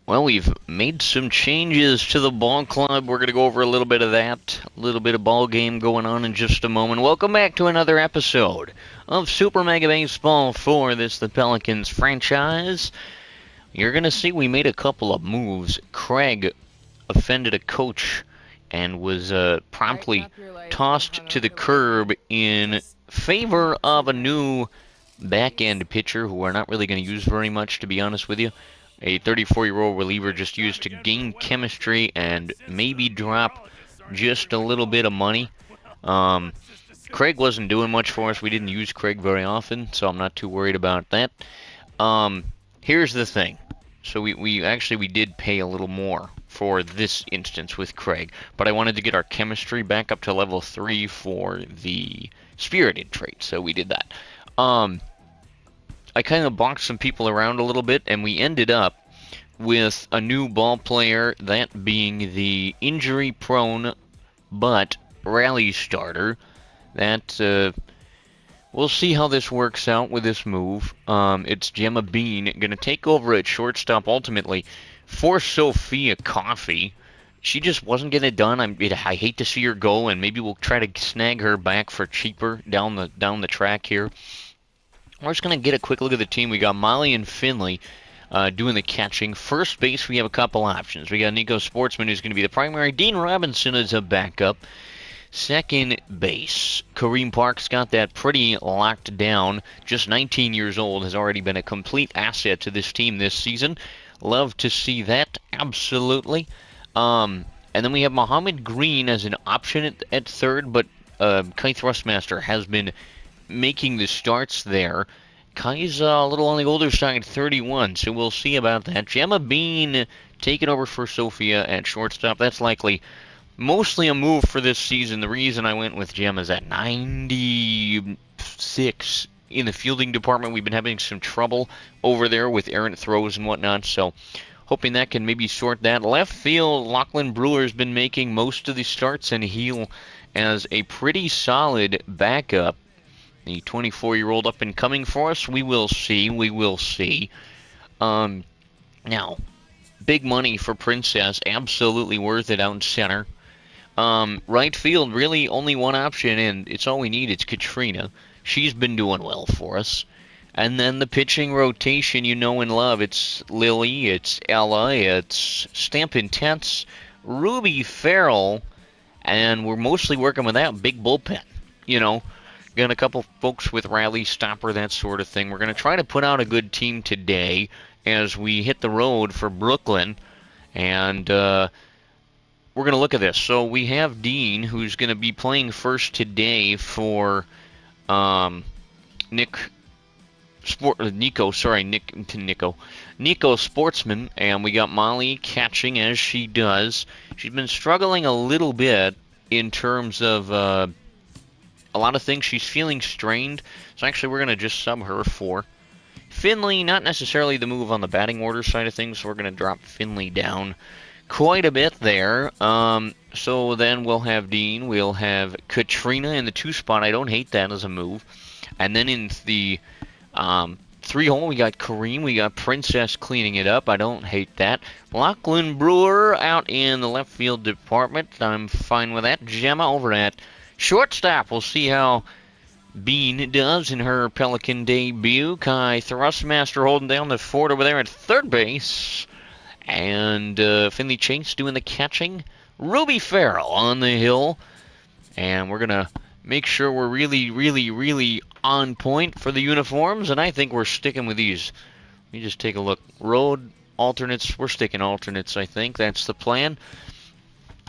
Well, we've made some changes to the ball club. We're going to go over a little bit of that, a little bit of ball game going on in just a moment. Welcome back to another episode of Super Mega Baseball for the Pelicans franchise. You're going to see we made a couple of moves. Craig offended a coach and was promptly tossed to the curb in favor of a new back-end pitcher who we're not really going to use very much, to be honest with you. A 34-year-old reliever just used to gain chemistry and maybe drop just a little bit of money. Um, Craig wasn't doing much for us. We didn't use Craig very often, so I'm not too worried about that. Um, Here's the thing. So we did pay a little more for this instance with Craig, but I wanted to get our chemistry back up to level 3 for the spirited trait, so we did that. I kind of boxed some people around a little bit, and we ended up with a new ball player, that being the injury-prone but rally starter. That we'll see how this works out with this move. It's Gemma Bean going to take over at shortstop ultimately for Sophia Coffee. She just wasn't getting it done. I hate to see her go, and maybe we'll try to snag her back for cheaper down the track here. We're just going to get a quick look at the team. We got Molly and Finley doing the catching. First base, we have a couple options. We got Nico Sportsman, who's going to be the primary. Dean Robinson is a backup. Second base, Kareem Park's got that pretty locked down. Just 19 years old, has already been a complete asset to this team this season. Love to see that, absolutely. And then we have Muhammad Green as an option at third, but Kai Thrustmaster has been making the starts there. Kai's a little on the older side, 31, so we'll see about that. Gemma Bean taking over for Sophia at shortstop. That's likely mostly a move for this season. The reason I went with Gemma's at 96 in the fielding department. We've been having some trouble over there with errant throws and whatnot, so hoping that can maybe sort that. Left field, Lachlan Brewer's been making most of the starts, and he'll as a pretty solid backup. The 24-year-old up and coming for us. We will see. We will see. Now, big money for Princess. Absolutely worth it out in center. Right field, really only one option, and it's all we need. It's Katrina. She's been doing well for us. And then the pitching rotation you know and love. It's Lily, it's Ella, it's Stamp Intense, Ruby Farrell, and we're mostly working with that big bullpen. You know, got a couple folks with rally stopper, that sort of thing. We're going to try to put out a good team today as we hit the road for Brooklyn. And we're going to look at this. So we have Dean, who's going to be playing first today for Nico Sportsman. And we got Molly catching as she does. She's been struggling a little bit in terms of a lot of things. She's feeling strained, so actually we're going to just sub her for Finley. Not necessarily the move on the batting order side of things, so we're going to drop Finley down quite a bit there. So then we'll have Dean, we'll have Katrina in the 2 spot. I don't hate that as a move. And then in the 3 hole, we got Kareem, we got Princess cleaning it up. I don't hate that. Lachlan Brewer out in the left field department. I'm fine with that. Gemma over at shortstop. We'll see how Bean does in her Pelican debut. Kai Thrustmaster holding down the fort over there at third base. And Finley Chase doing the catching. Ruby Farrell on the hill. And we're going to make sure we're really on point for the uniforms. And I think we're sticking with these. Let me just take a look. Road alternates. We're sticking alternates, I think. That's the plan.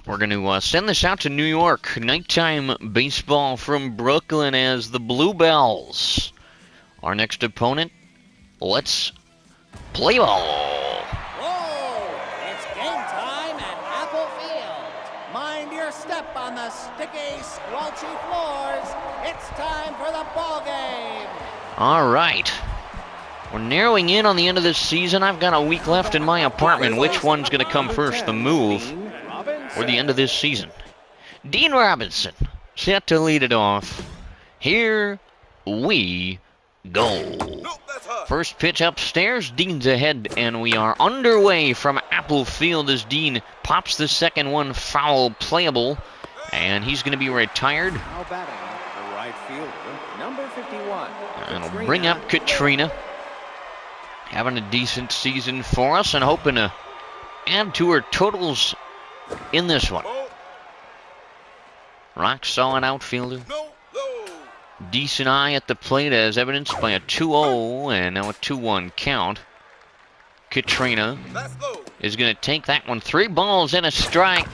We're going to send this out to New York. Nighttime baseball from Brooklyn as the Bluebells. Our next opponent. Let's play ball. Whoa! It's game time at Apple Field. Mind your step on the sticky, squelchy floors. It's time for the ball game. All right. We're narrowing in on the end of this season. I've got a week left in my apartment. Which one's going to come first, the move or the end of this season? Dean Robinson set to lead it off. Here we go. First pitch upstairs, Dean's ahead, and we are underway from Apple Field as Dean pops the second one foul playable, and he's going to be retired. Now batting, the right fielder, number 51. And it'll bring up Katrina, having a decent season for us and hoping to add to her totals in this one. Rock solid outfielder. Decent eye at the plate as evidenced by a 2-0 and now a 2-1 count. Katrina is going to take that one. 3 balls and a strike.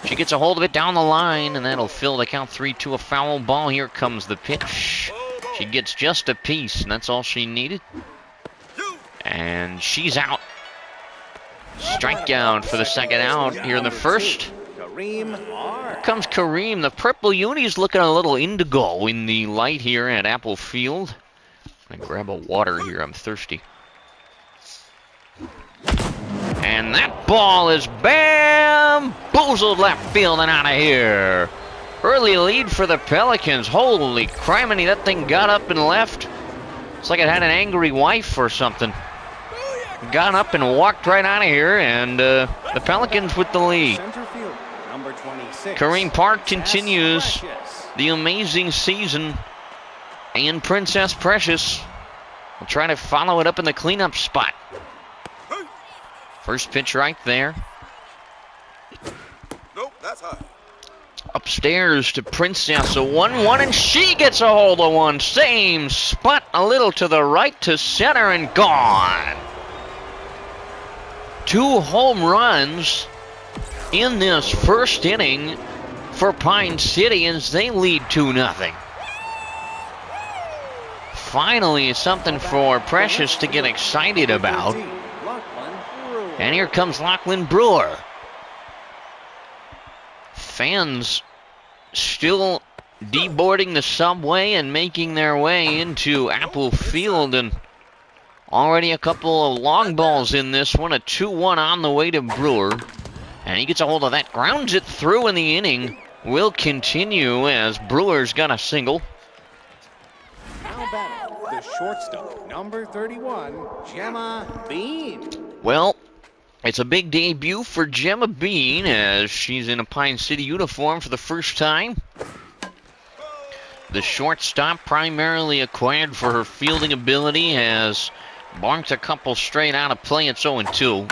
She gets a hold of it down the line, and that'll fill the count 3-2. A foul ball. Here comes the pitch. She gets just a piece, and that's all she needed. And she's out. Strikeout for the second out here in the first. Here comes Kareem. The purple uni's looking a little indigo in the light here at Apple Field. I'm gonna grab a water here. I'm thirsty. And that ball is bamboozled left field and out of here. Early lead for the Pelicans. Holy criminy, that thing got up and left. It's like it had an angry wife or something. Got up and walked right out of here, and the Pelicans with the lead. Kareem Park continues the amazing season, and Princess Precious will try to follow it up in the cleanup spot. First pitch right there. Nope, that's high. Upstairs to Princess, a 1-1, and she gets a hold of one. Same spot, a little to the right to center, and gone. 2 home runs in this first inning for Pine City as they lead 2-0. Finally, something for Precious to get excited about. And here comes Lachlan Brewer. Fans still deboarding the subway and making their way into Apple Field, and already a couple of long balls in this one. A 2-1 on the way to Brewer. And he gets a hold of that, grounds it through, and the inning will continue as Brewer's got a single. Now batting, the shortstop, number 31, Gemma Bean. Well, it's a big debut for Gemma Bean as she's in a Pine City uniform for the first time. The shortstop, primarily acquired for her fielding ability, has bonked a couple straight out of play. It's 0-2.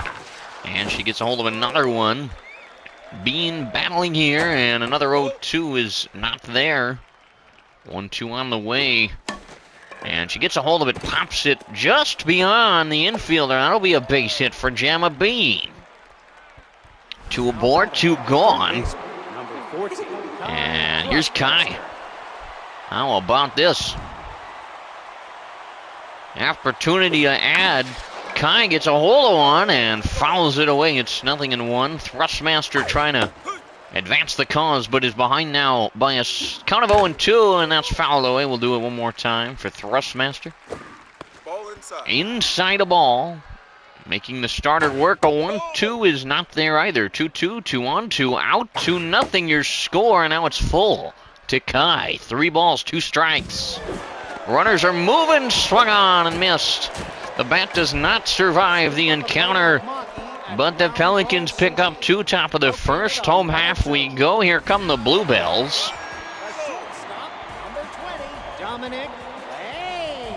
And she gets a hold of another one. Bean battling here, and another 0-2 is not there. 1-2 on the way. And she gets a hold of it, pops it just beyond the infielder. That'll be a base hit for Gemma Bean. 2 aboard, 2 gone. And here's Kai. How about this? Opportunity to add. Kai gets a hold of one and fouls it away. It's 0-1. Thrustmaster trying to advance the cause, but is behind now by a count of 0-2, and that's fouled away. We'll do it one more time for Thrustmaster. Ball inside. Inside a ball. Making the starter work. A 1-2 is not there either. 2-2, 2-1, 2 out, 2-0 your score, and now it's full to Kai. 3 balls, 2 strikes. Runners are moving, swung on and missed. The bat does not survive the encounter, but the Pelicans pick up 2, top of the first. Home half we go. Here come the Bluebells.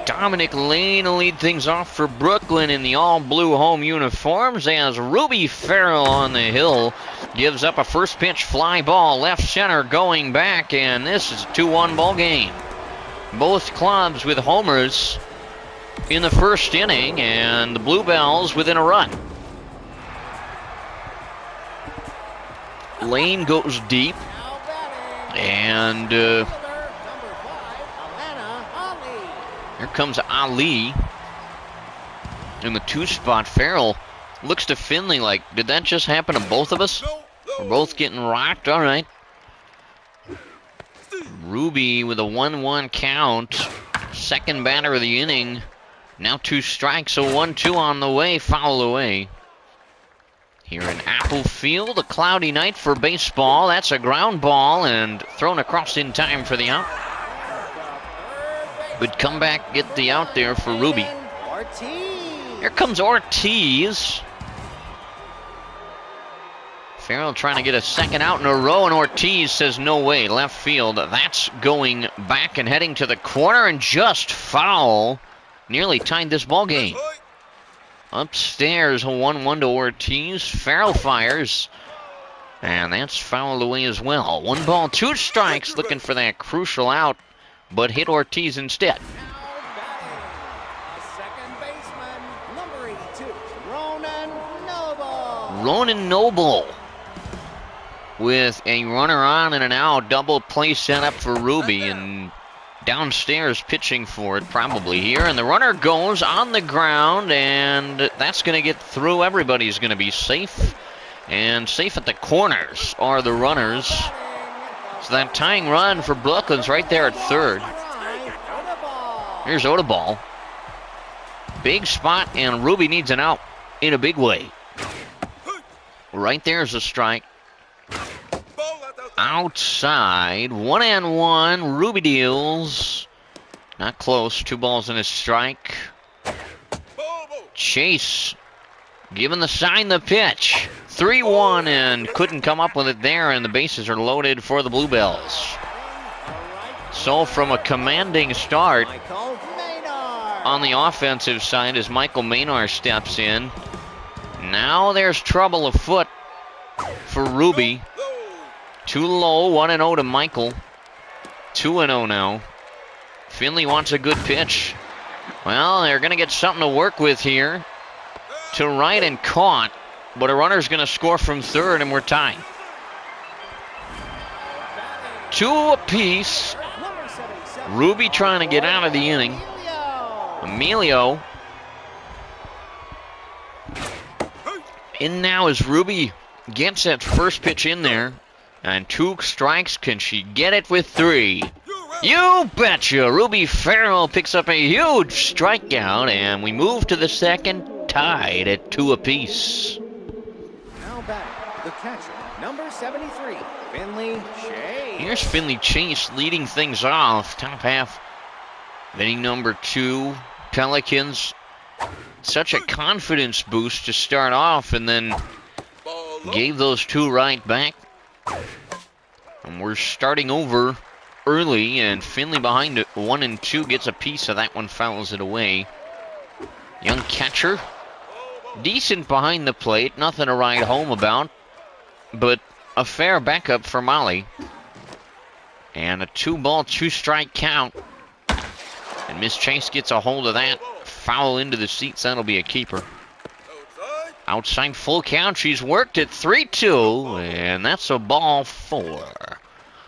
Dominic Lane will lead things off for Brooklyn in the all-blue home uniforms as Ruby Farrell on the hill gives up a first pitch fly ball left center going back, and this is a 2-1 ball game. Both clubs with homers in the first inning, and the Bluebells within a run. Lane goes deep, and here comes Ali in the 2 spot. Farrell looks to Finley like, did that just happen to both of us? We're both getting rocked. All right. Ruby with a 1-1 count. Second batter of the inning. Now 2 strikes, so 1-2 on the way, foul away. Here in Apple Field, a cloudy night for baseball. That's a ground ball and thrown across in time for the out. Good comeback, get the out there for Ruby. Ortiz. Here comes Ortiz. Farrell trying to get a second out in a row, and Ortiz says no way, left field. That's going back and heading to the corner, and just foul. Nearly tied this ball game. Upstairs, a 1-1 to Ortiz. Farrell fires, and that's fouled away as well. 1 ball, 2 strikes, looking for that crucial out, but hit Ortiz instead. Second baseman, number 82, Ronan Noble. Ronan Noble with a runner on and an out. Double play set up for Ruby, and downstairs pitching for it probably here. And the runner goes on the ground, and that's going to get through. Everybody's going to be safe. And safe at the corners are the runners. So that tying run for Brooklyn's right there at third. Here's Odubel. Big spot, and Ruby needs an out in a big way. Right there's a strike. Outside, 1-1. Ruby deals. Not close. 2 balls and a strike. Chase giving the sign the pitch. 3-1, and couldn't come up with it there, and the bases are loaded for the Bluebells. So from a commanding start on the offensive side as Michael Maynard steps in. Now there's trouble afoot for Ruby. Too low, 1-0 to Michael. 2-0 now. Finley wants a good pitch. Well, they're going to get something to work with here. To right and caught, but a runner's going to score from third, and we're tied. 2 apiece. Ruby trying to get out of the inning. Emilio. In now as Ruby gets that first pitch in there. And 2 strikes. Can she get it with 3? You betcha! Ruby Farrell picks up a huge strikeout, and we move to the second, tied at 2 apiece. Now batting, the catcher, number 73, Finley Chase. Here's Finley Chase leading things off. Top half of inning number 2. Pelicans, such a confidence boost to start off, and then gave those 2 right back. And we're starting over early, and Finley behind it, 1 and 2, gets a piece of that one, fouls it away. Young catcher, decent behind the plate, nothing to ride home about, but a fair backup for Molly. And a 2-ball, 2-strike count. And Miss Chase gets a hold of that, foul into the seats, that'll be a keeper. Outside full count, she's worked it 3-2, and that's a ball 4.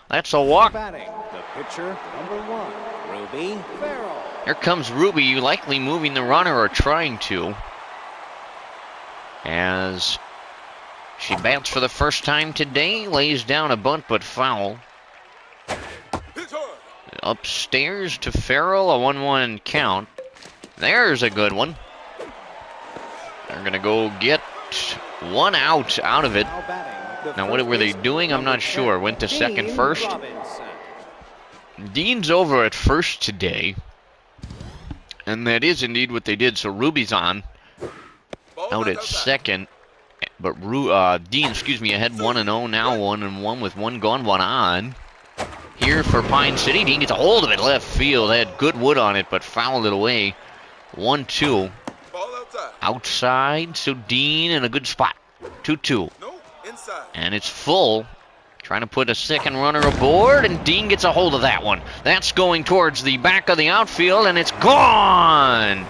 That's a walk. Batting, the pitcher, number 1, Ruby Farrell. Here comes Ruby, likely moving the runner or trying to. As she bats for the first time today, lays down a bunt but foul. Upstairs to Farrell, a 1-1 count. There's a good one. They're going to go get 1 out of it. Now, what were they doing? I'm not sure. Went to second first. Dean's over at first today. And that is indeed what they did. So Ruby's on. Out at second. But Dean, ahead 1-0. Now 1-1 with 1 gone, 1 on. Here for Pine City. Dean gets a hold of it left field. Had good wood on it, but fouled it away. 1-2. Outside, so Dean in a good spot. 2-2. And it's full. Trying to put a second runner aboard, and Dean gets a hold of that one. That's going towards the back of the outfield, and it's gone!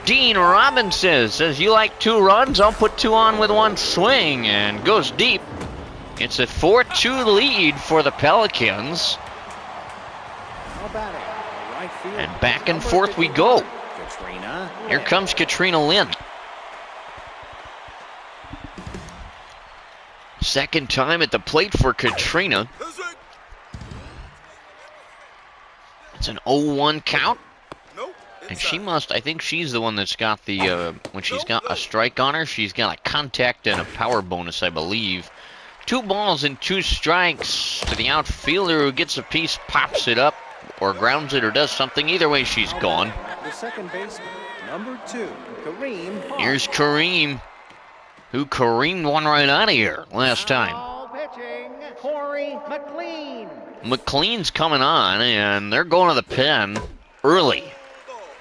Dean Robinson says, you like 2 runs? I'll put 2 on with 1 swing, and goes deep. It's a 4-2 lead for the Pelicans. And back and forth we go. Here comes Katrina Lynn. Second time at the plate for Katrina. It's an 0-1 count. And she must, I think she's the one that's got the, when she's got a strike on her, she's got a contact and a power bonus, I believe. 2 balls and 2 strikes to the outfielder who gets a piece, pops it up. or grounds it or does something. Either way, she's gone. The second baseman, number 2, Kareem Park. Here's Kareem, who Kareemed one right out of here last time. Now pitching, Corey McLean. McLean's coming on, and they're going to the pen early.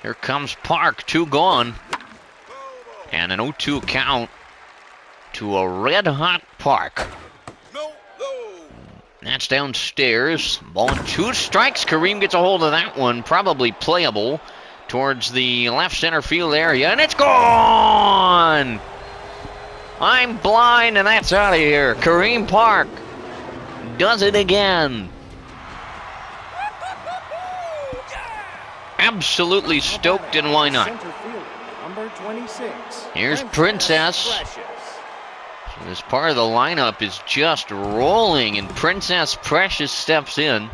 Here comes Park, 2 gone. And an 0-2 count to a red-hot Park. No, no. That's downstairs. Ball and 2 strikes. Kareem gets a hold of that one. Probably playable towards the left center field area, and it's gone! I'm blind, and that's out of here. Kareem Park does it again. Absolutely stoked, and why not? Center fielder, number 26. Here's Princess. Precious. So this part of the lineup is just rolling, and Princess Precious steps in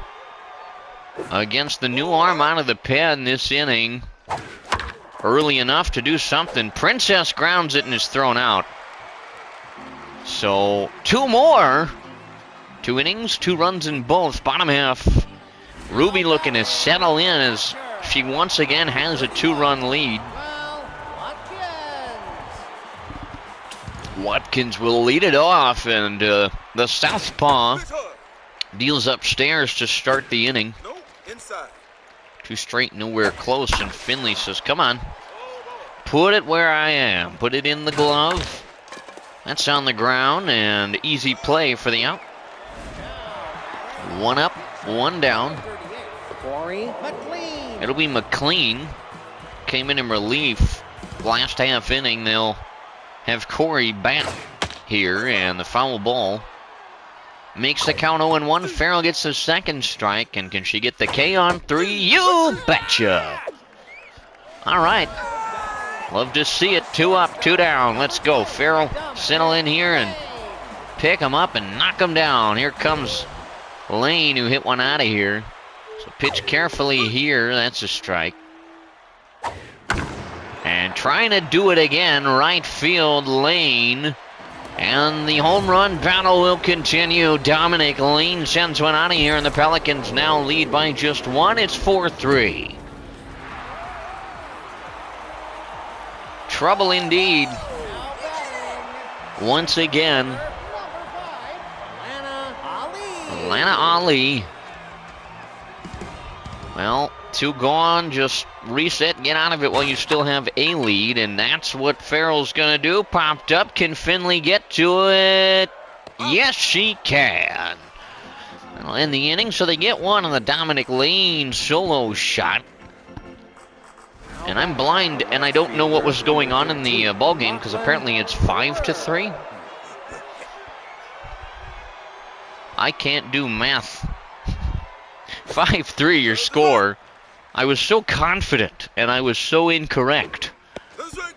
against the new arm out of the pen this inning. Early enough to do something. Princess grounds it and is thrown out. So 2 more. 2 innings, 2 runs in both. Bottom half. Ruby looking to settle in as she once again has a 2-run lead. Well, Watkins. Watkins will lead it off, and the southpaw Hit hard. deals upstairs to start the inning. No, inside. 2 straight, nowhere close, and Finley says, come on, put it where I am. Put it in the glove. That's on the ground, and easy play for the out. 1 up, 1 down. Corey McLean. It'll be McLean. Came in relief last half inning. They'll have Corey bat here, and the foul ball makes the count 0-1. Farrell gets the second strike, and can she get the K on 3? You betcha! All right. Love to see it. 2 up, 2 down. Let's go. Farrell settle in here and pick him up and knock him down. Here comes Lane, who hit one out of here. So pitch carefully here. That's a strike. And trying to do it again, right field, Lane. And the home run battle will continue. Dominic Lane sends one out of here, and the Pelicans now lead by just 1. It's 4-3. Trouble indeed. Now batting, Once again, number 5, Lana Ali. Atlanta Ali. Well, 2 gone, just reset, get out of it while you still have a lead, and that's what Farrell's gonna do. Popped up, can Finley get to it? Yes, she can. That'll end the inning, so they get 1 on the Dominic Lane solo shot. And I'm blind, and I don't know what was going on in the ball game, because apparently it's 5-3. I can't do math. 5-3 your score. I was so confident, and I was so incorrect. That's right.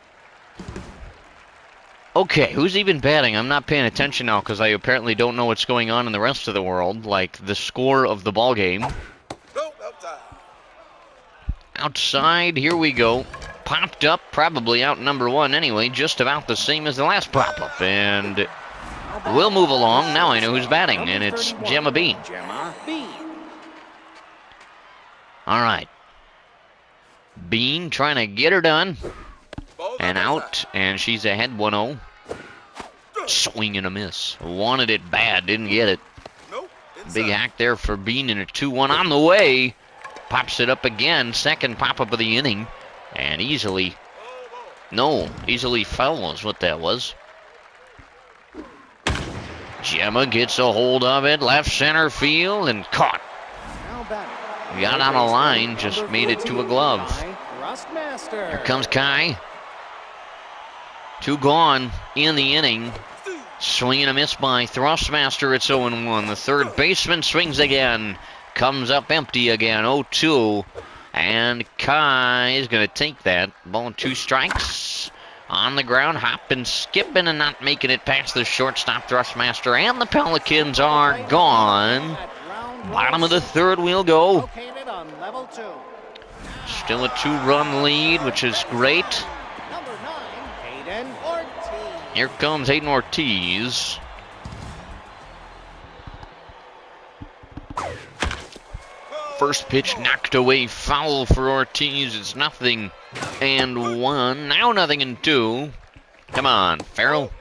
Okay, who's even batting? I'm not paying attention now because I apparently don't know what's going on in the rest of the world, like the score of the ball game. No, outside. Outside, here we go. Popped up, probably out number 1 anyway, just about the same as the last pop-up. And we'll move along. Now I know who's batting, and it's Gemma Bean. Gemma Bean. All right. Bean trying to get her done. Ball And outside. out, and she's ahead 1-0. Swing and a miss. Wanted it bad, didn't get it. No, inside. Big hack there for Bean, and a 2-1 on the way. Pops it up again. Second pop-up of the inning. And easily, easily foul is what that was. Gemma gets a hold of it. Left center field and caught. Now batting. Got on a line, just made it to a glove. Rustmaster. Here comes Kai. 2 gone in the inning. Swing and a miss by Thrustmaster. It's 0-1. The third baseman swings again. Comes up empty again. 0-2. And Kai is going to take that. Ball and 2 strikes. On the ground, hopping, skipping, and not making it past the shortstop Thrustmaster. And the Pelicans are gone. Bottom of the third we'll go. Located on level 2. Still a 2-run lead, which is great. Number 9, Hayden Ortiz. Here comes Hayden Ortiz. First pitch knocked away, foul for Ortiz. It's 0-1. Now 0-2. Come on, Farrell.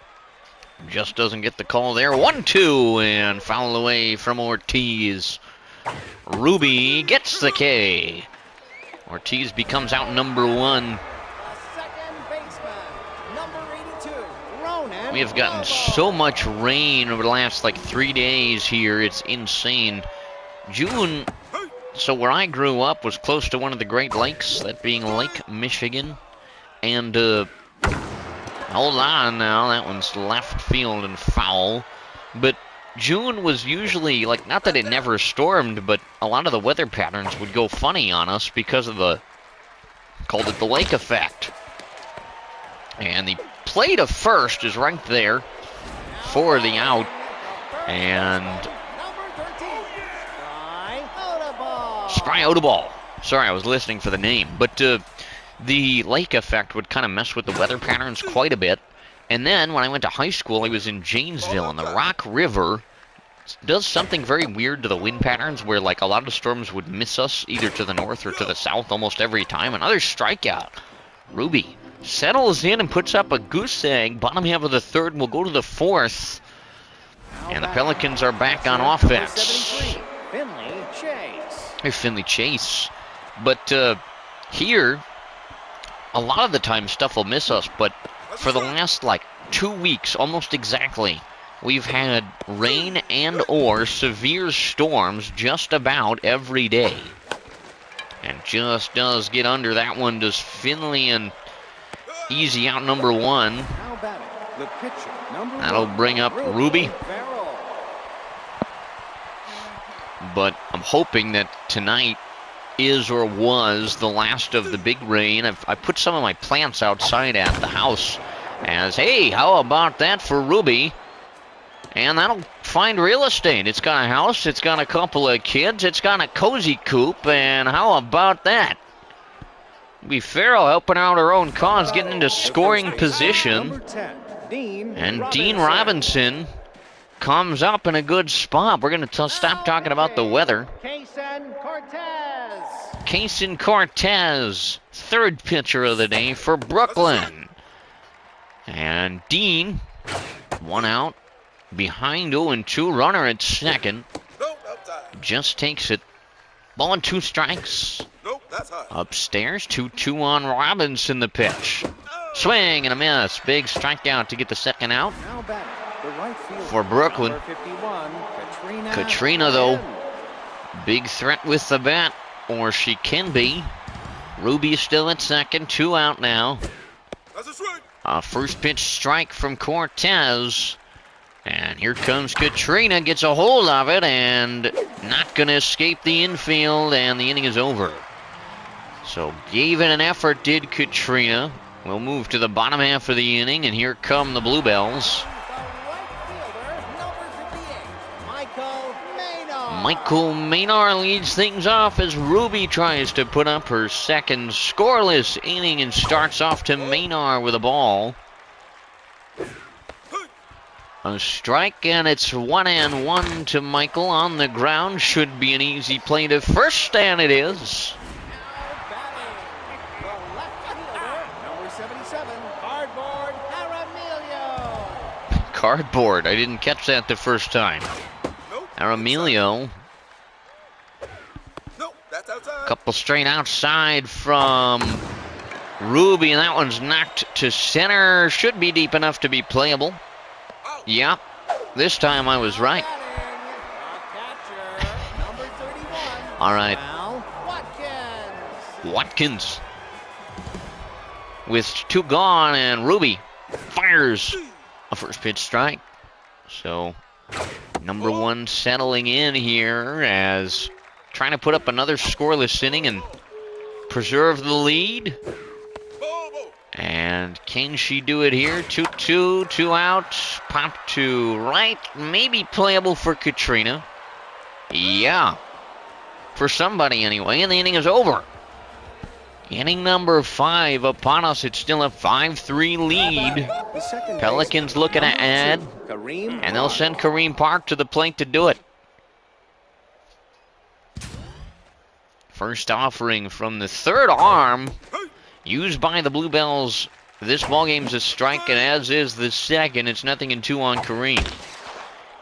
Just doesn't get the call there. 1-2 and foul away from Ortiz. Ruby gets the K. Ortiz becomes out number 1. We have gotten so much rain over the last like 3 days here. It's insane. June, so where I grew up was close to one of the Great Lakes, that being Lake Michigan. And hold on now, that one's left field and foul. But June was usually, like, not that it never stormed, but a lot of the weather patterns would go funny on us because of the, called it the lake effect. And the play to first is right there for the out. And Spry Odubal. Sorry, I was listening for the name. But the lake effect would kind of mess with the weather patterns quite a bit. And then when I went to high school, I was in Janesville, and the Rock River does something very weird to the wind patterns where, like, a lot of storms would miss us either to the north or to the south almost every time. Another strikeout. Ruby settles in and puts up a goose egg. Bottom half of the third, and we'll go to the fourth. And the Pelicans are back on offense. Finley Chase. But here, a lot of the time stuff will miss us, but for the last, like, 2 weeks, almost exactly, we've had rain and or severe storms just about every day. And just does get under that one, does Finley, and easy out number 1. That'll bring up Ruby. But I'm hoping that tonight is or was the last of the big rain. I put some of my plants outside at the house as, hey, how about that for Ruby? And that'll find real estate. It's got a house, it's got a couple of kids, it's got a cozy coop, and how about that? Be Farrell helping out her own cause, getting into scoring position. And Dean Robinson comes up in a good spot. We're going to stop talking about the weather. Kaysen Cortez, third pitcher of the day for Brooklyn. And Dean, 1 out, behind 0-2, runner at second. Just takes it. Ball and 2 strikes. Upstairs, 2-2 on Robinson, the pitch. Swing and a miss. Big strikeout to get the second out for Brooklyn. Katrina, though, big threat with the bat, or she can be. Ruby still at second, 2 out now. First pitch strike from Cortez. And here comes Katrina, gets a hold of it, and not going to escape the infield, and the inning is over. So gave it an effort, did Katrina. We'll move to the bottom half of the inning, and here come the Bluebells. Michael Maynard leads things off as Ruby tries to put up her second scoreless inning and starts off to Maynard with a ball. A strike, and it's 1-1 to Michael on the ground. Should be an easy play to first, and it is. Cardboard. I didn't catch that the first time. Aramilio. Couple straight outside from Ruby, and that one's knocked to center. Should be deep enough to be playable. Yep, this time I was right. All right. Watkins with 2 gone, and Ruby fires a first pitch strike. So number 1 settling in here as trying to put up another scoreless inning and preserve the lead. And can she do it here? 2-2, 2 out, pop to right, maybe playable for Katrina. Yeah, for somebody anyway, and the inning is over. Inning number 5 upon us. It's still a 5-3 lead. Pelicans looking to add, and they'll send Kareem Park to the plate to do it. First offering from the third arm used by the Bluebells. This ballgame's a strike, and as is the second. It's 0-2 on Kareem.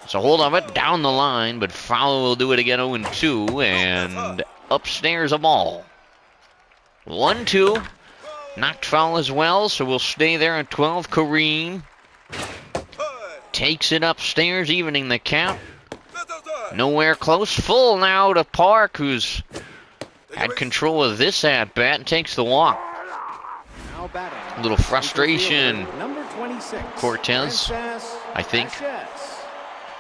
It's a hold of it down the line, but foul will do it again. 0-2, and upstairs a ball. 1-2. Knocked foul as well, so we'll stay there at 12. Kareem takes it upstairs, evening the count. Nowhere close. Full now to Park, who's had control of this at-bat and takes the walk. A little frustration. Number 26. Cortez, I think.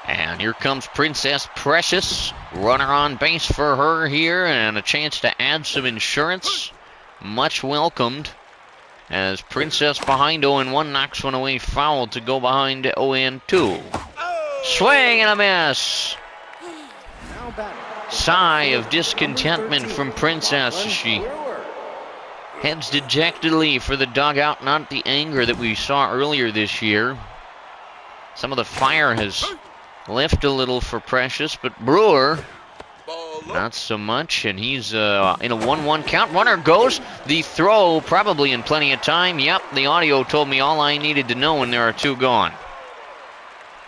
And here comes Princess Precious. Runner on base for her here, and a chance to add some insurance. Much welcomed. As Princess behind 0-1 knocks one away foul to go behind 0-2. Swing and a miss. Sigh of discontentment from Princess as she heads dejectedly for the dugout. Not the anger that we saw earlier this year. Some of the fire has left a little for Precious, but Brewer not so much, and he's in a 1-1 count. Runner goes. The throw probably in plenty of time. Yep, the audio told me all I needed to know, and there are 2 gone.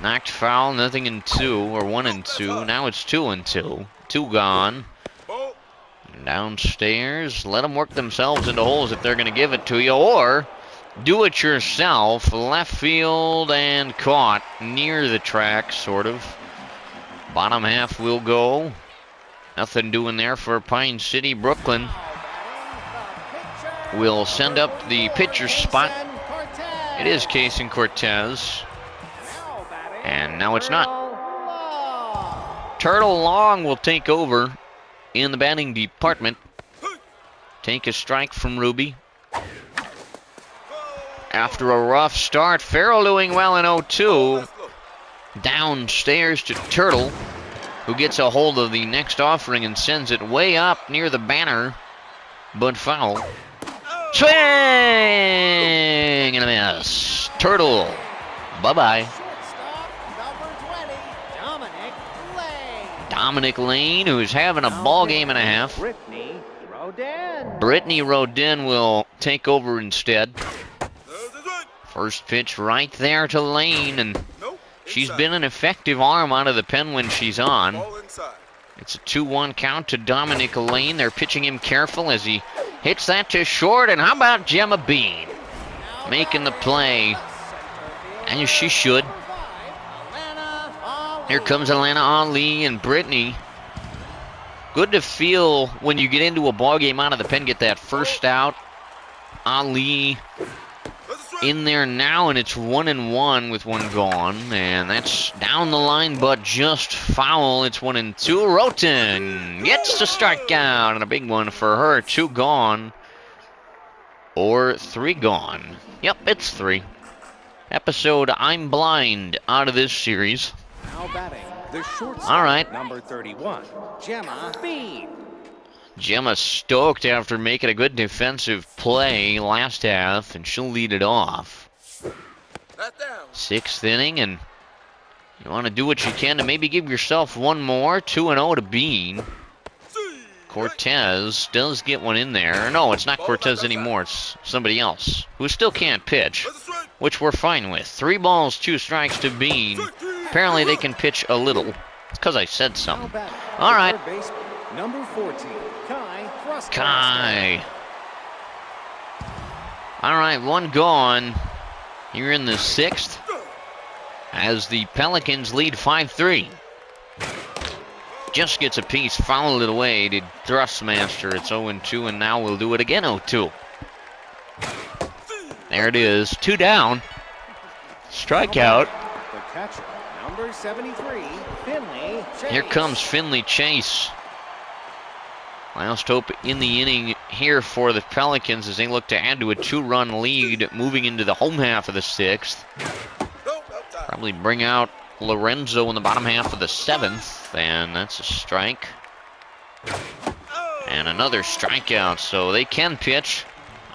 Knocked foul, 0-2, or 1-2. Now it's 2-2. 2 gone. Downstairs, let them work themselves into holes if they're going to give it to you, or do it yourself. Left field and caught near the track, sort of. Bottom half will go. Nothing doing there for Pine City. Brooklyn will send up the pitcher's spot. It is Case and Cortez. And now it's not. Turtle Long will take over in the batting department. Take a strike from Ruby. After a rough start, Farrell doing well in 0-2. Downstairs to Turtle, who gets a hold of the next offering and sends it way up near the banner, but foul. Swing and a miss. Turtle, bye-bye. Dominic Lane, who's having a ball game and a half. Brittany Rodin will take over instead. First pitch right there to Lane, and she's been an effective arm out of the pen when she's on. It's a 2-1 count to Dominic Lane. They're pitching him careful as he hits that to short. And how about Gemma Bean making the play? And she should. Here comes Alana Ali and Brittany. Good to feel when you get into a ball game out of the pen, get that first out. Ali in there now, and it's 1-1 with 1 gone, and that's down the line, but just foul. It's 1-2. Roten gets to strike out, and a big one for her. 2 gone, or 3 gone. Yep, it's 3. Episode I'm Blind out of this series. Now batting, the shortstop, all right. Number 31, Gemma Bean. Gemma stoked after making a good defensive play last half, and she'll lead it off. 6th inning, and you want to do what you can to maybe give yourself one more. 2-0 to Bean. Cortez does get one in there. No, it's not Cortez anymore. It's somebody else who still can't pitch, which we're fine with. 3 balls, 2 strikes to Bean. Apparently they can pitch a little. It's because I said something. All right. Number 14, Kai. All right, 1 gone here in the 6th as the Pelicans lead 5-3. Just gets a piece, fouled it away to Thrustmaster. It's 0-2, and now we'll do it again. 0-2. There it is. 2 down. Strikeout. The catcher, number 73, Finley Chase. Here comes Finley Chase. Last hope in the inning here for the Pelicans as they look to add to a 2-run lead moving into the home half of the 6th. Probably bring out Lorenzo in the bottom half of the 7th, and that's a strike. And another strikeout, so they can pitch.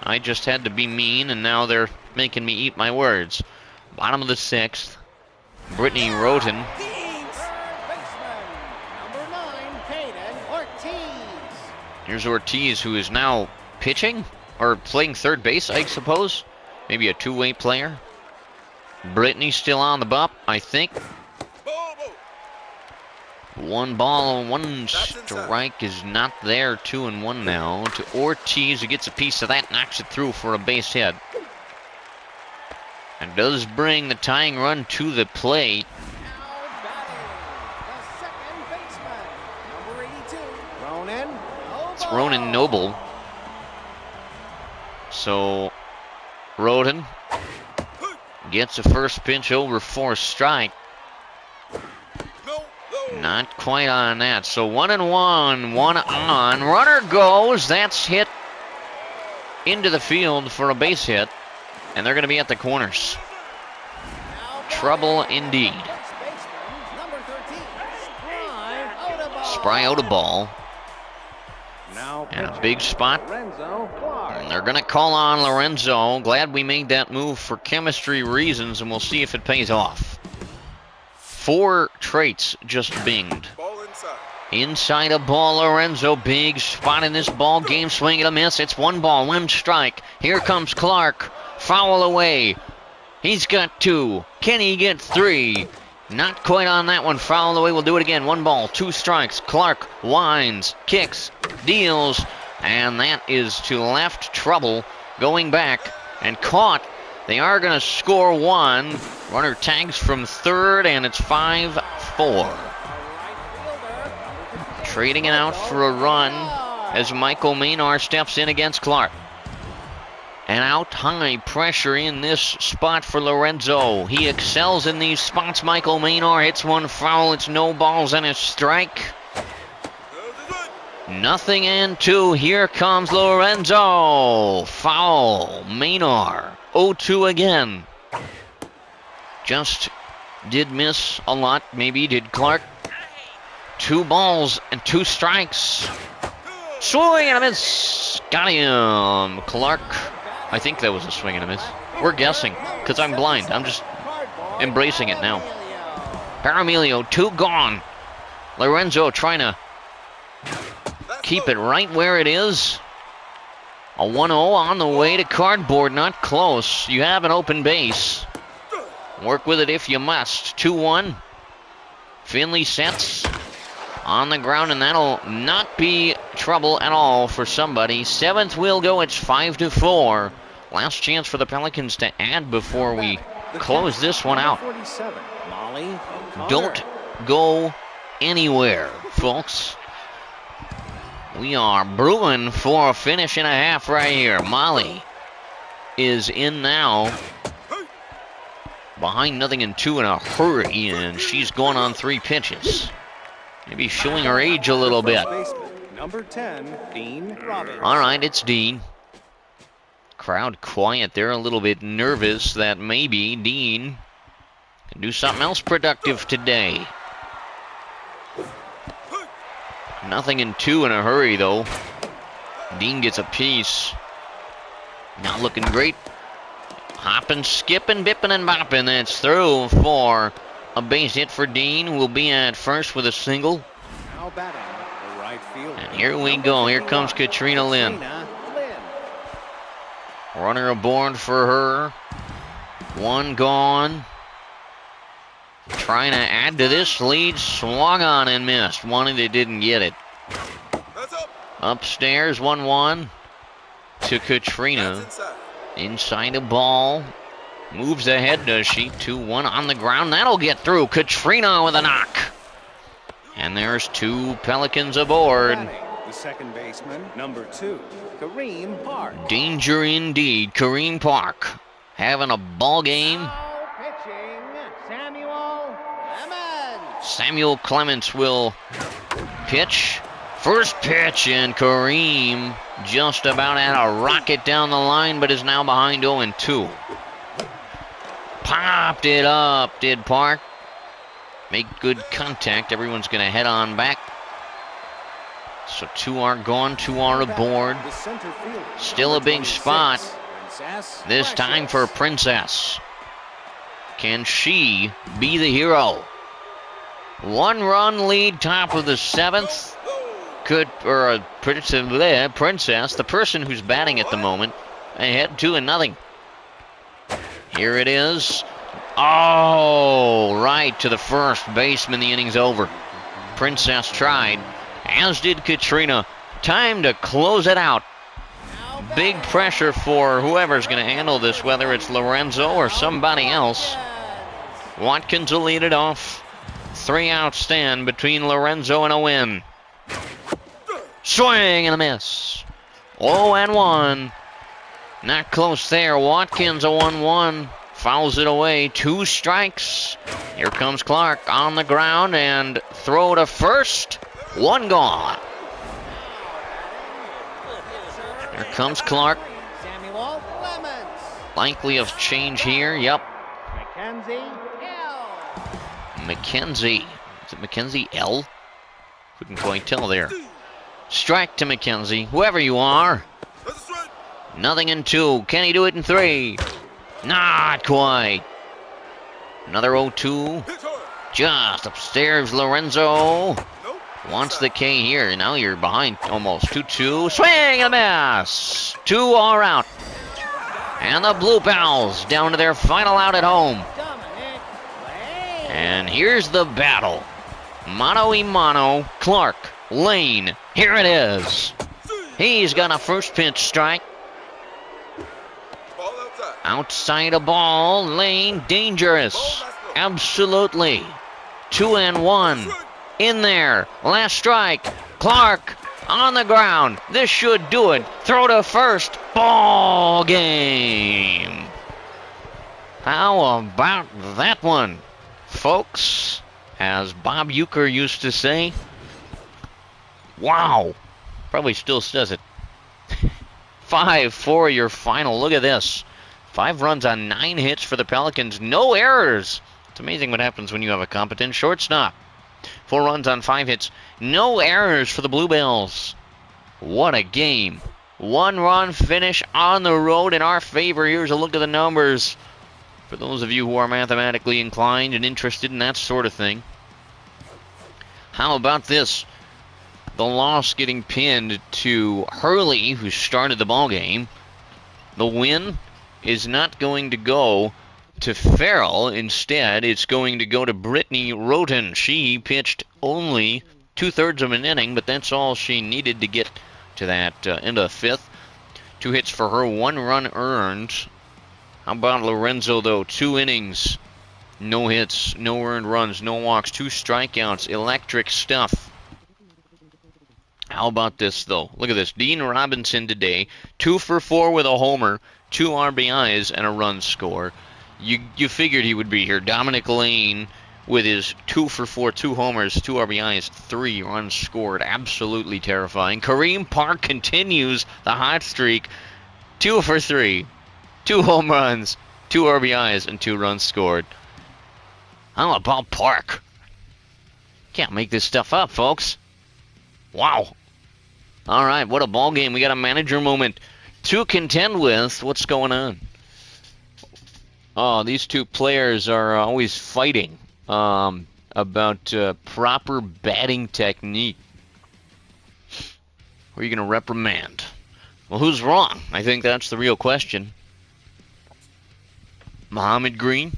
I just had to be mean, and now they're making me eat my words. Bottom of the 6th, Brittany Roten. Here's Ortiz, who is now pitching or playing third base, I suppose. Maybe a two-way player. Brittany's still on the bump, I think. Ball, ball. 1 ball, 1 strike is not there. 2-1 now to Ortiz, who gets a piece of that, knocks it through for a base hit. And does bring the tying run to the plate. Now batting, the second baseman, number 82, Ronan. It's Ronan Noble. So Roden gets a first pitch over for a strike. No, no. Not quite on that. So 1-1, 1 on. Runner goes. That's hit into the field for a base hit. And they're going to be at the corners. Trouble indeed. First baseman, number 13, Spry Spry out of ball. Now And a pitching, big spot. Lorenzo Clark. And they're going to call on Lorenzo. Glad we made that move for chemistry reasons, and we'll see if it pays off. 4 traits just binged. Ball inside. Inside a ball, Lorenzo. Big spot in this ball game. Swing and a miss. It's 1 ball, 1 strike. Here comes Clark. Foul away. He's got 2. Can he get 3? Not quite on that one. Foul away. We'll do it again. 1 ball, 2 strikes. Clark winds, kicks, deals, and that is to left. Trouble going back and caught. They are going to score 1. Runner tags from third, and it's 5-4. Trading it out for a run as Michael Maynard steps in against Clark. And out high pressure in this spot for Lorenzo. He excels in these spots. Michael Maynard hits 1 foul. It's no balls and a strike. Nothing and 2. Here comes Lorenzo. Foul. Maynard. 0-2 again. Just did miss a lot. Maybe did Clark. 2 balls and 2 strikes. Swing and a miss. Got him. Clark. I think that was a swing and a miss. We're guessing, because I'm blind. I'm just embracing it now. Paramilio, 2 gone. Lorenzo trying to keep it right where it is. A 1-0 on the way to cardboard, not close. You have an open base. Work with it if you must. 2-1. Finley sets on the ground, and that'll not be trouble at all for somebody. 7th will go. It's 5-4. Last chance for the Pelicans to add before we close this one out. 47, Molly. Don't go anywhere, folks. We are brewing for a finish and a half right here. Molly is in now. Behind nothing in 2 in a hurry, and she's going on 3 pitches. Maybe showing her age a little bit. Number 10, Dean Robbins. All right, it's Dean. Crowd quiet. They're a little bit nervous that maybe Dean can do something else productive today. Nothing in 2 in a hurry, though. Dean gets a piece. Not looking great. Hopping, skipping, bipping, and bopping. That's through for a base hit for Dean. Will be at first with a single. Now batting, the right fielder. And here we go. Here comes Katrina Lynn. Runner aboard for her. 1 gone. Trying to add to this lead. Swung on and missed. One, they didn't get it. That's up. Upstairs, 1-1 to Katrina. That's inside. Inside the ball. Moves ahead, does she? 2-1 on the ground. That'll get through. Katrina with a knock. And there's 2 Pelicans aboard. Batting, the second baseman, number 2, Kareem Park. Danger indeed. Kareem Park having a ball game. Now pitching, Samuel Lemons. Samuel Clements will pitch. First pitch, and Kareem just about had a rocket down the line, but is now behind 0-2. Popped it up, did Park. Make good contact. Everyone's going to head on back. So 2 are gone, 2 are aboard. The center fielder, Still a number big 26, spot. Princess This time for Precious. Princess. Can she be the hero? 1 run lead, top of the 7th. Good, or a princess, the person who's batting at the moment, ahead 2-0. Here it is. Oh, right to the first baseman. The inning's over. Princess tried, as did Katrina. Time to close it out. Big pressure for whoever's going to handle this, whether it's Lorenzo or somebody else. Watkins will lead it off. 3-out stand between Lorenzo and a win. Swing and a miss. 0-1. Not close there. Watkins a 1-1. Fouls it away. 2 strikes. Here comes Clark on the ground and throw to first. 1 gone. Here comes Clark. Samuel Clemens. Likely of change here. Yep. Mackenzie Hill. McKenzie. Is it Mackenzie L? Couldn't quite tell there. Strike to McKenzie. Whoever you are. That's a strike. Nothing in 2. Can he do it in 3? Not quite. Another 0-2. Pitch hard. Just upstairs, Lorenzo. Nope. Wants the K here. Now you're behind almost. 2-2. Swing and a miss. 2 are out. And the Blue Pals down to their final out at home. Dominic Lane. And here's the battle. Mano y mano. Clark. Lane. Here it is. He's got a first pitch strike. Ball outside. Outside a ball. Lane. Dangerous. Absolutely. 2-1. In there. Last strike. Clark on the ground. This should do it. Throw to first. Ball game. How about that one, folks? As Bob Uecker used to say. Wow. Probably still says it. 5-4 your final. Look at this. 5 runs on 9 hits for the Pelicans. No errors. It's amazing what happens when you have a competent shortstop. 4 runs on 5 hits. No errors for the Bluebells. What a game. 1-run finish on the road in our favor. Here's a look at the numbers. For those of you who are mathematically inclined and interested in that sort of thing. How about this? The loss getting pinned to Hurley, who started the ball game. The win is not going to go to Farrell. Instead, it's going to go to Brittany Roten. She pitched only 2/3 of an inning, but that's all she needed to get to that end of the 5th. 2 hits for her, 1 run earned. How about Lorenzo, though? 2 innings, no hits, no earned runs, no walks, 2 strikeouts. Electric stuff. How about this, though? Look at this. Dean Robinson today, 2 for 4 with a homer, 2 RBIs, and a run score. You figured he would be here. Dominic Lane with his 2 for 4, 2 homers, 2 RBIs, 3 runs scored. Absolutely terrifying. Kareem Park continues the hot streak. 2 for 3, 2 home runs, 2 RBIs, and 2 runs scored. How about Park? Can't make this stuff up, folks. Wow. All right, what a ball game. We got a manager moment to contend with. What's going on? Oh, these 2 players are always fighting about proper batting technique. Who are you going to reprimand? Well, who's wrong? I think that's the real question. Muhammad Green?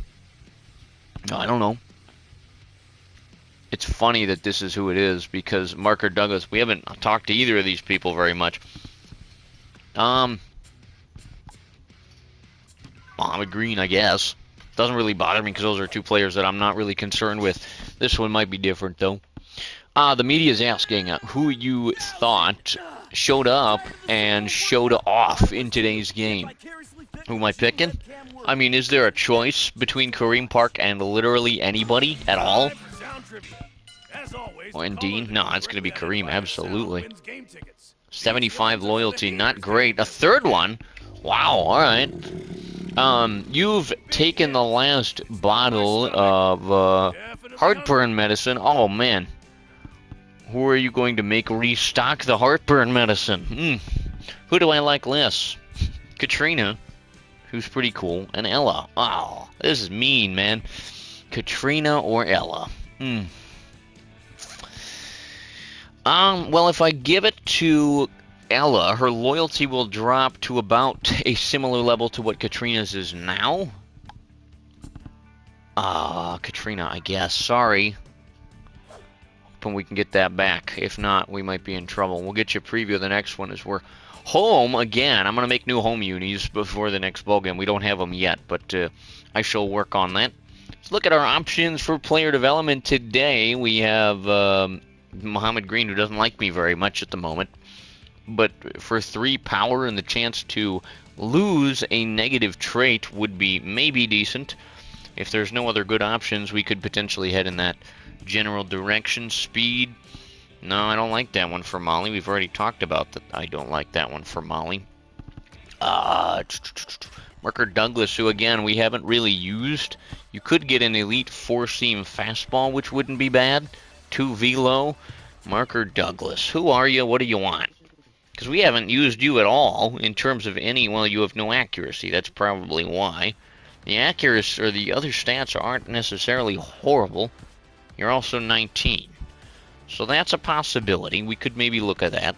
No, I don't know. It's funny that this is who it is because Marker Douglas, we haven't talked to either of these people very much. Muhammad Green, I guess. Doesn't really bother me because those are 2 players that I'm not really concerned with. This one might be different, though. The media is asking who you thought showed up and showed off in today's game. Who am I picking? I mean, is there a choice between Kareem Park and literally anybody at all? Oh, and Dean? No, it's going to be Kareem, absolutely. 75 loyalty, not great. A 3rd one? Wow, all right. You've taken the last bottle of heartburn medicine. Oh, man. Who are you going to make restock the heartburn medicine? Who do I like less? Katrina, who's pretty cool, and Ella. Oh, this is mean, man. Katrina or Ella? Well, if I give it to Ella, her loyalty will drop to about a similar level to what Katrina's is now. Katrina, I guess. Sorry. Hoping we can get that back. If not, we might be in trouble. We'll get you a preview of the next one as we're home again. I'm going to make new home unis before the next bowl game. We don't have them yet, but I shall work on that. Let's look at our options for player development today. We have Muhammad Green, who doesn't like me very much at the moment. But for 3 power and the chance to lose a negative trait would be maybe decent. If there's no other good options, we could potentially head in that general direction. Speed, no, I don't like that one for Molly. We've already talked about that. I don't like that one for Molly. Marker Douglas, who again we haven't really used. You could get an elite 4-seam fastball, which wouldn't be bad. 2 velo. Marker Douglas, who are you? What do you want? Because we haven't used you at all in terms of any. Well, you have no accuracy. That's probably why. The accuracy or the other stats aren't necessarily horrible. You're also 19. So that's a possibility. We could maybe look at that.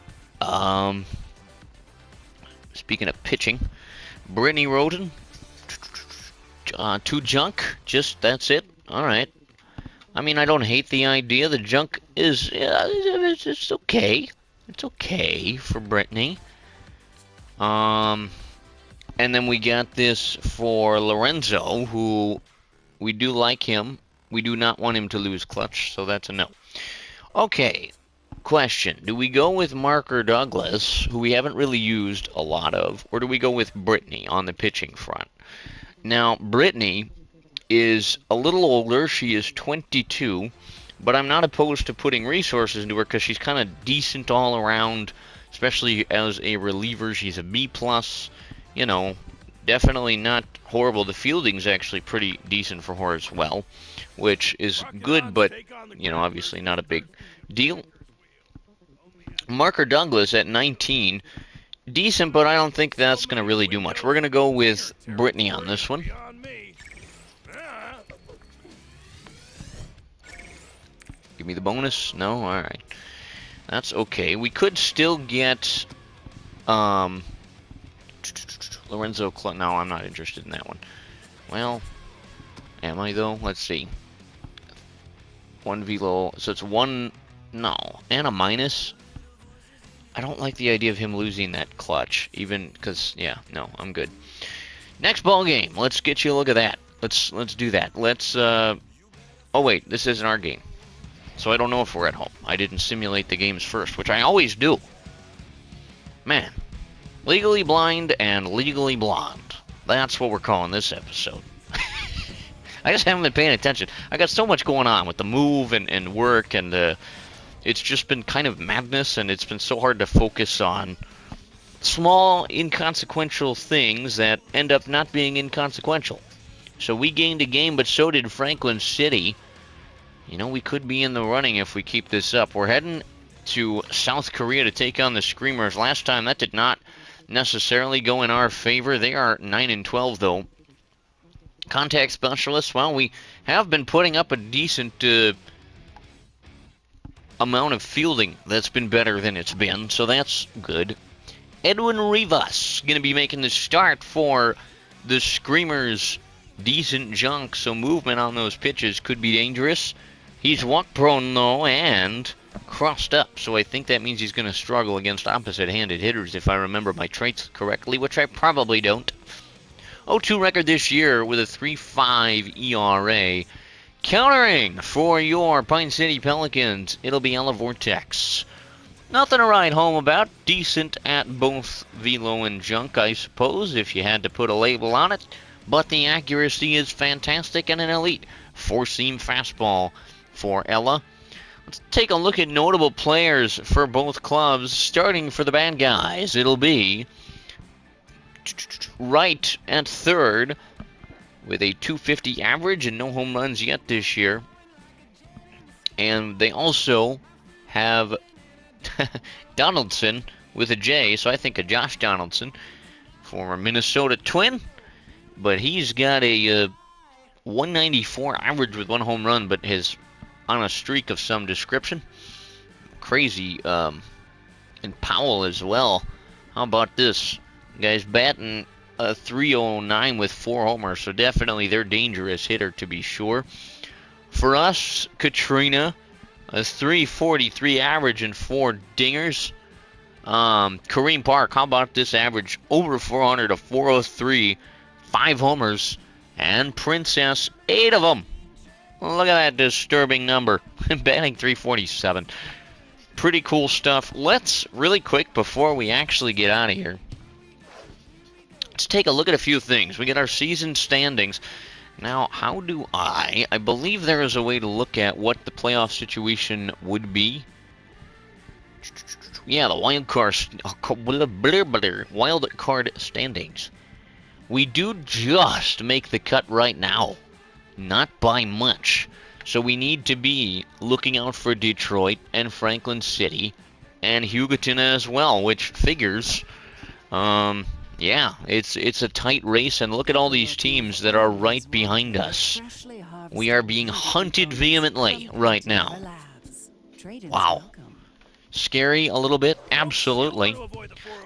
Speaking of pitching, Brittany Roden, 2 junk. Just, that's it. All right. I mean, I don't hate the idea. The junk is, it's okay. It's okay for Brittany. And then we got this for Lorenzo, who we do like him. We do not want him to lose clutch, so that's a no. Okay, question. Do we go with Marker Douglas, who we haven't really used a lot of, or do we go with Brittany on the pitching front? Now, Brittany is a little older. She is 22, but I'm not opposed to putting resources into her because she's kind of decent all around, especially as a reliever. She's a B+. You know, definitely not horrible. The fielding's actually pretty decent for her as well, which is good, but, you know, obviously not a big deal. Marker Douglas at 19, decent, but I don't think that's going to really do much. We're going to go with Brittany on this one. Give me the bonus? No? Alright. That's okay. We could still get Lorenzo no, I'm not interested in that one. Well, am I though? Let's see. 1 velo, so it's 1, no, and a minus. I don't like the idea of him losing that clutch, even because, yeah, no, I'm good. Next ball game. Let's get you a look at that. Let's do that. Let's oh wait, this isn't our game. So I don't know if we're at home. I didn't simulate the games first, which I always do. Man, legally blind and legally blonde. That's what we're calling this episode. I just haven't been paying attention. I got so much going on with the move and work, and it's just been kind of madness, and it's been so hard to focus on small, inconsequential things that end up not being inconsequential. So we gained a game, but so did Franklin City. You know, we could be in the running if we keep this up. We're heading to South Korea to take on the Screamers. Last time, that did not necessarily go in our favor. They are 9-12, though. Contact specialists, well, we have been putting up a decent amount of fielding that's been better than it's been, so that's good. Edwin Rivas going to be making the start for the Screamers. Decent junk, so movement on those pitches could be dangerous. He's walk-prone, though, and crossed up, so I think that means he's going to struggle against opposite-handed hitters, if I remember my traits correctly, which I probably don't. 0-2 record this year with a 3.5 ERA. Countering for your Pine City Pelicans, it'll be Ella Vortex. Nothing to write home about. Decent at both velo and junk, I suppose, if you had to put a label on it. But the accuracy is fantastic, and an elite 4-seam fastball for Ella. Let's take a look at notable players for both clubs. Starting for the bad guys, it'll be Wright at third with a 250 average and no home runs yet this year. And they also have Donaldson with a J, so I think of Josh Donaldson, former Minnesota Twin. But he's got a 194 average with 1 home run, but is on a streak of some description. crazy. And Powell as well. How about this? Guys batting a 309 with 4 homers, so definitely they're dangerous hitter to be sure. For us, Katrina, a 343 average and 4 dingers. Kareem Park, how about this average? Over 400, a 403, 5 homers. And Princess, 8 of them. Look at that disturbing number. Batting 347. Pretty cool stuff. Let's, really quick, before we actually get out of here, let's take a look at a few things. We get our season standings. Now, how do I believe there is a way to look at what the playoff situation would be. Yeah, the wild card standings. We do just make the cut right now. Not by much. So we need to be looking out for Detroit and Franklin City and Hugoton as well, which figures, yeah, it's a tight race, and look at all these teams that are right behind us. We are being hunted vehemently right now. Wow. Scary a little bit? Absolutely.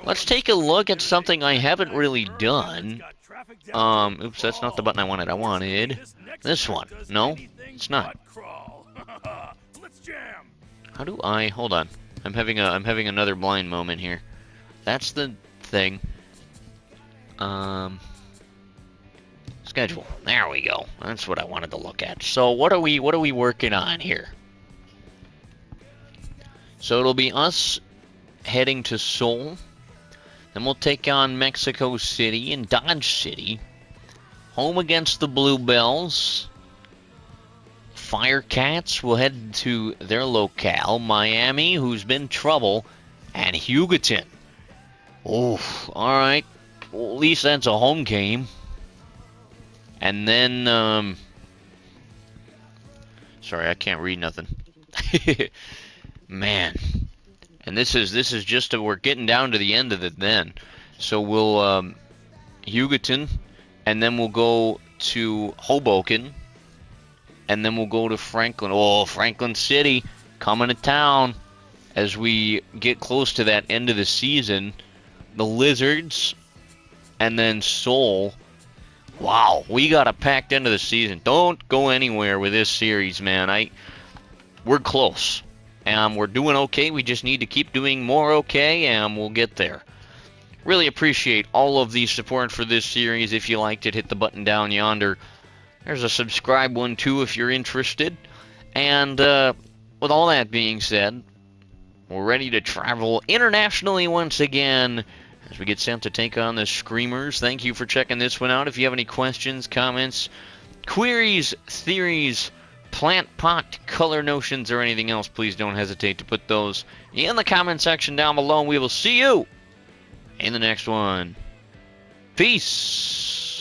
Let's take a look at something I haven't really done. Oops, that's not the button I wanted. I wanted this one. No, it's not. How do I... Hold on. I'm having another blind moment here. That's the thing. Schedule. There we go. That's what I wanted to look at. So what are we working on here? So it'll be us heading to Seoul. Then we'll take on Mexico City and Dodge City. Home against the Bluebells. Firecats will head to their locale. Miami, who's been trouble. And Hugoton. Oh, alright. Well, at least that's a home game. And then, sorry, I can't read nothing. Man. And this is just we're getting down to the end of it then. So we'll Hugoton, and then we'll go to Hoboken, and then we'll go to Franklin. Oh, Franklin City coming to town as we get close to that end of the season. The Lizards, and then Seoul. Wow, we got a packed end of the season. Don't go anywhere with this series, man. We're close. We're doing okay. We just need to keep doing more okay, and we'll get there. Really appreciate all of the support for this series. If you liked it, hit the button down yonder. There's a subscribe one, too, if you're interested. And with all that being said, we're ready to travel internationally once again as we get sent to take on the Screamers. Thank you for checking this one out. If you have any questions, comments, queries, theories, plant pot color notions, or anything else, please don't hesitate to put those in the comment section down below. We will see you in the next one. Peace.